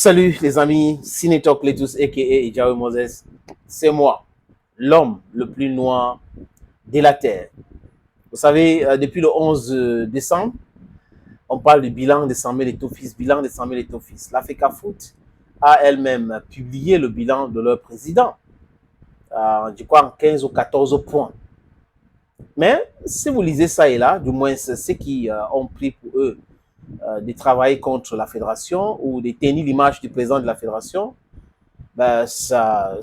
Salut les amis, Cinetalk Letus aka Ijao Moses, c'est moi, l'homme le plus noir de la Terre. Vous savez, depuis le 11 décembre, on parle du bilan de Samuel Eto'o-Fils, bilan de Samuel Eto'o-Fils. L'Africa Foot a elle-même publié le bilan de leur président, je crois en 15 ou 14 points. Mais si vous lisez ça et là, du moins ceux qui ont pris pour eux de travailler contre la fédération ou de tenir l'image du président de la fédération, ben ça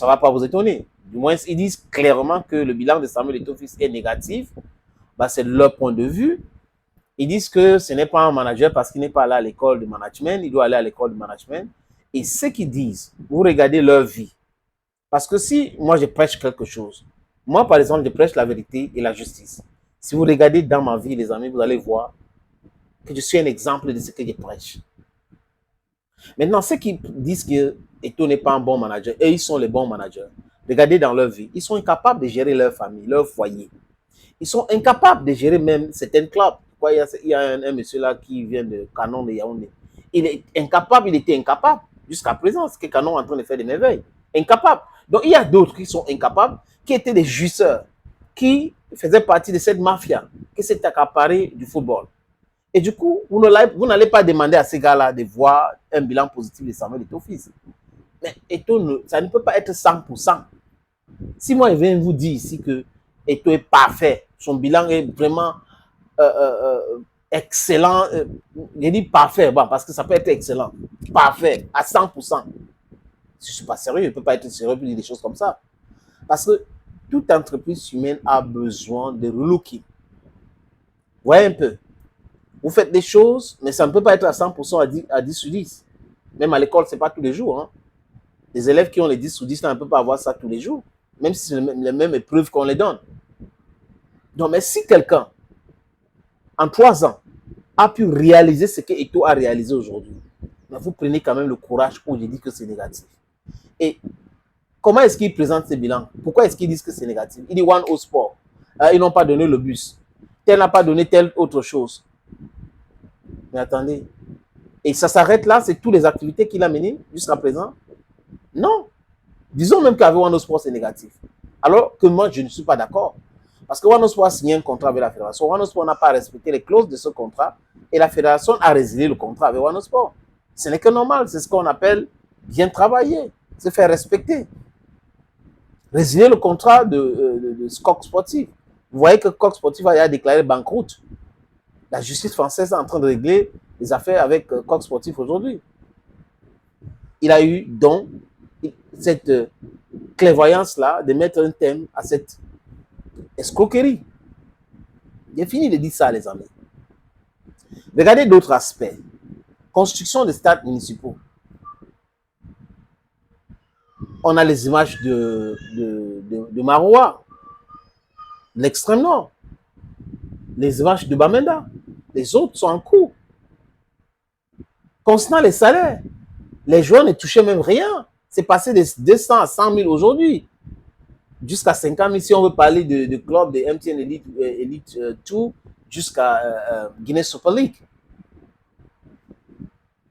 va pas vous étonner. Du moins, ils disent clairement que le bilan de Samuel Eto'o-Fils est négatif. Ben, c'est leur point de vue. Ils disent que ce n'est pas un manager parce qu'il n'est pas allé à l'école de management. Il doit aller à l'école de management. Et ce qu'ils disent, vous regardez leur vie. Parce que si moi je prêche quelque chose, moi par exemple je prêche la vérité et la justice. Si vous regardez dans ma vie, les amis, vous allez voir que je suis un exemple de ce que je prêche. Maintenant, ceux qui disent que Eto'o n'est pas un bon manager, et ils sont les bons managers, regardez dans leur vie, ils sont incapables de gérer leur famille, leur foyer. Ils sont incapables de gérer même certains clubs. Il y a un monsieur là qui vient de Canon de Yaoundé. Il est incapable, il était incapable jusqu'à présent. C'est que Canon est en train de faire des merveilles. Incapable. Donc il y a d'autres qui sont incapables, qui étaient des jouisseurs, qui faisaient partie de cette mafia, qui s'est accaparée du football. Et du coup, vous n'allez pas demander à ces gars-là de voir un bilan positif de Samuel Eto'o-Fils. Mais Eto'o, ça ne peut pas être 100%. Si moi, je viens vous dire ici que Eto'o est parfait, son bilan est vraiment excellent, je dis parfait, bon, parce que ça peut être excellent, parfait, à 100%. Si je ne suis pas sérieux, je ne peux pas être sérieux pour dire des choses comme ça. Parce que toute entreprise humaine a besoin de relooking. Vous voyez un peu? Vous faites des choses, mais ça ne peut pas être à 100% à 10 sur 10. Même à l'école, ce n'est pas tous les jours. Hein. Les élèves qui ont les 10 sur 10, là, ne peuvent pas avoir ça tous les jours. Même si c'est les mêmes épreuves qu'on les donne. Donc, mais si quelqu'un, en 3 ans, a pu réaliser ce que Eto'o a réalisé aujourd'hui, vous prenez quand même le courage pour lui dire que c'est négatif. Et comment est-ce qu'il présente ses bilans? Pourquoi est-ce qu'ils disent que c'est négatif? Il dit One au sport. Ils n'ont pas donné le bus. Tel n'a pas donné telle autre chose. Mais attendez, et ça s'arrête là, c'est toutes les activités qu'il a menées jusqu'à présent? Non. Disons même qu'avec One Sport, c'est négatif. Alors que moi, je ne suis pas d'accord. Parce que One Sport a signé un contrat avec la fédération. One Sport n'a pas respecté les clauses de ce contrat et la fédération a résilié le contrat avec One Sport. Ce n'est que normal, c'est ce qu'on appelle bien travailler, se faire respecter. Résilier le contrat de Coq Sportif. Vous voyez que Coq Sportif a déclaré banqueroute. La justice française est en train de régler les affaires avec Coq Sportif aujourd'hui. Il a eu donc cette clairvoyance-là de mettre un thème à cette escroquerie. J'ai fini de dire ça, les amis. Regardez d'autres aspects. Construction des stades municipaux. On a les images de Maroua, l'extrême nord. Les images de Bamenda. Les autres sont en cours. Concernant les salaires, les joueurs ne touchaient même rien. C'est passé de 200 à 100 000 aujourd'hui. Jusqu'à 50 000 si on veut parler de club de MTN Elite 2 jusqu'à Guinness Super League.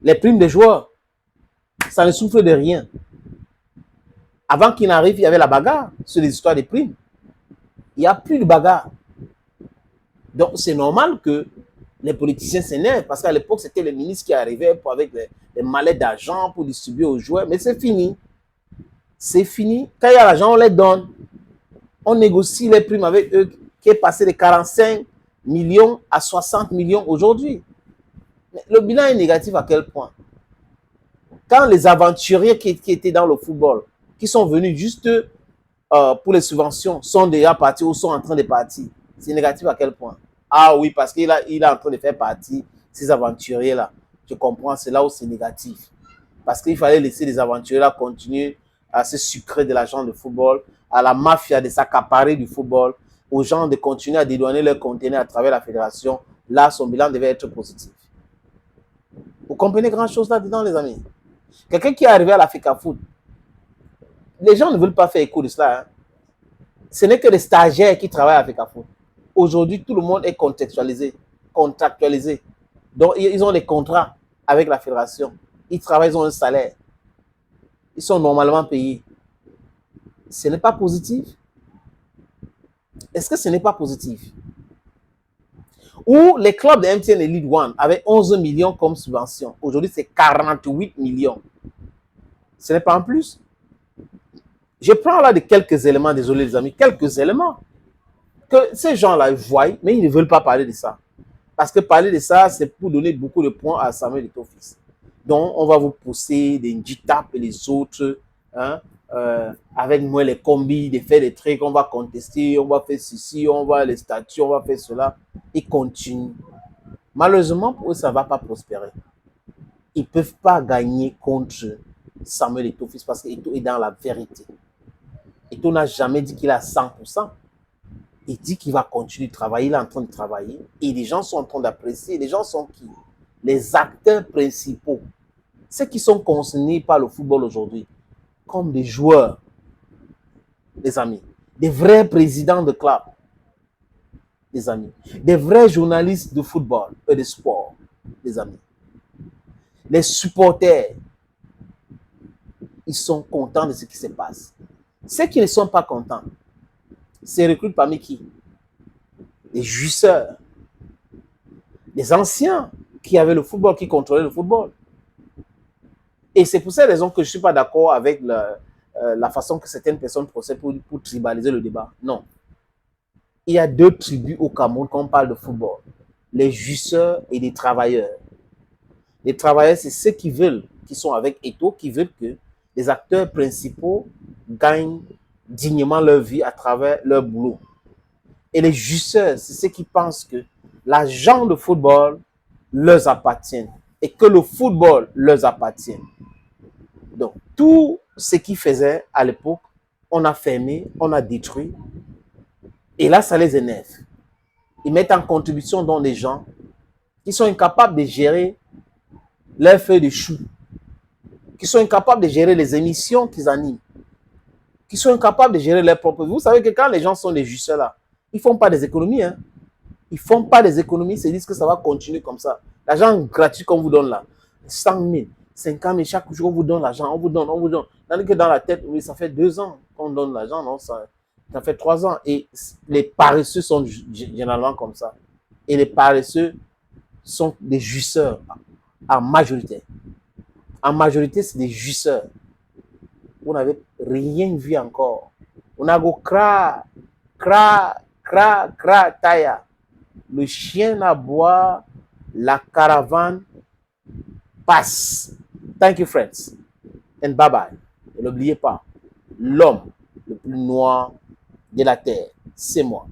Les primes des joueurs, ça ne souffre de rien. Avant qu'il n'arrive, il y avait la bagarre sur les histoires des primes. Il n'y a plus de bagarre. Donc, c'est normal que les politiciens s'énervent parce qu'à l'époque, c'était les ministres qui arrivaient avec les mallettes d'argent pour distribuer aux joueurs. Mais c'est fini. C'est fini. Quand il y a l'argent, on les donne. On négocie les primes avec eux qui est passé de 45 millions à 60 millions aujourd'hui. Mais le bilan est négatif à quel point? Quand les aventuriers qui étaient dans le football, qui sont venus juste pour les subventions, sont déjà partis ou sont en train de partir, c'est négatif à quel point? Ah oui, parce qu'il est en train de faire partie, ces aventuriers-là. Je comprends, c'est là où c'est négatif. Parce qu'il fallait laisser les aventuriers-là continuer à se sucrer de l'argent de football, à la mafia de s'accaparer du football, aux gens de continuer à dédouaner leurs conteneurs à travers la fédération. Là, son bilan devait être positif. Vous comprenez grand-chose là-dedans, les amis? Quelqu'un qui est arrivé à l'Africa Foot, les gens ne veulent pas faire écho de cela. Hein. Ce n'est que les stagiaires qui travaillent à l'Africa Foot. Aujourd'hui, tout le monde est contextualisé, contractualisé. Donc, ils ont des contrats avec la fédération. Ils travaillent, ils ont un salaire. Ils sont normalement payés. Ce n'est pas positif. Est-ce que ce n'est pas positif? Ou les clubs de MTN et League One avaient 11 millions comme subvention. Aujourd'hui, c'est 48 millions. Ce n'est pas en plus. Je prends là de quelques éléments, désolé les amis, quelques éléments que ces gens-là voient, mais ils ne veulent pas parler de ça. Parce que parler de ça, c'est pour donner beaucoup de points à Samuel Eto'o-Fils. Donc, on va vous pousser des Njitap et les autres, hein, avec moi les combis, de faire des trucs, on va contester, on va faire ceci, on va les statuts, on va faire cela. Ils continuent. Malheureusement, pour eux, ça ne va pas prospérer. Ils ne peuvent pas gagner contre Samuel Eto'o-Fils parce qu'Eto'o est dans la vérité. Eto'o n'a jamais dit qu'il est à 100%. Il dit qu'il va continuer de travailler, il est en train de travailler. Et les gens sont en train d'apprécier. Les gens sont qui? Les acteurs principaux. Ceux qui sont concernés par le football aujourd'hui. Comme des joueurs, les amis. Des vrais présidents de club, les amis. Des vrais journalistes de football et de sport, les amis. Les supporters, ils sont contents de ce qui se passe. Ceux qui ne sont pas contents, c'est recrutés parmi qui? Les jouisseurs, les anciens qui avaient le football, qui contrôlaient le football. Et c'est pour cette raison que je ne suis pas d'accord avec la façon que certaines personnes procèdent pour tribaliser le débat. Non. Il y a deux tribus au Cameroun quand on parle de football. Les jouisseurs et les travailleurs. Les travailleurs, c'est ceux qui veulent, qui sont avec Eto'o, qui veulent que les acteurs principaux gagnent dignement leur vie à travers leur boulot. Et les jouisseurs, c'est ceux qui pensent que l'argent de football leur appartient et que le football leur appartient. Donc, tout ce qu'ils faisaient à l'époque, on a fermé, on a détruit. Et là, ça les énerve. Ils mettent en contribution dans des gens qui sont incapables de gérer leurs feuilles de chou, qui sont incapables de gérer les émissions qu'ils animent, qui sont incapables de gérer leurs propres vies. Vous savez que quand les gens sont des jouisseurs là, ils ne font pas des économies. Hein. Ils ne font pas des économies, ils se disent que ça va continuer comme ça. L'argent gratuit qu'on vous donne là, 100 000, 50 000, chaque jour on vous donne l'argent, on vous donne, on vous donne. Tandis que dans la tête, oui, ça fait 2 ans qu'on donne l'argent, non, ça fait 3 ans. Et les paresseux sont généralement comme ça. Et les paresseux sont des jouisseurs en majorité. En majorité, c'est des jouisseurs. Vous n'avez rien vu encore. On a go cra, taya. Le chien aboie, la caravane passe. Thank you, friends. And bye bye. Et n'oubliez pas, l'homme le plus noir de la terre, c'est moi.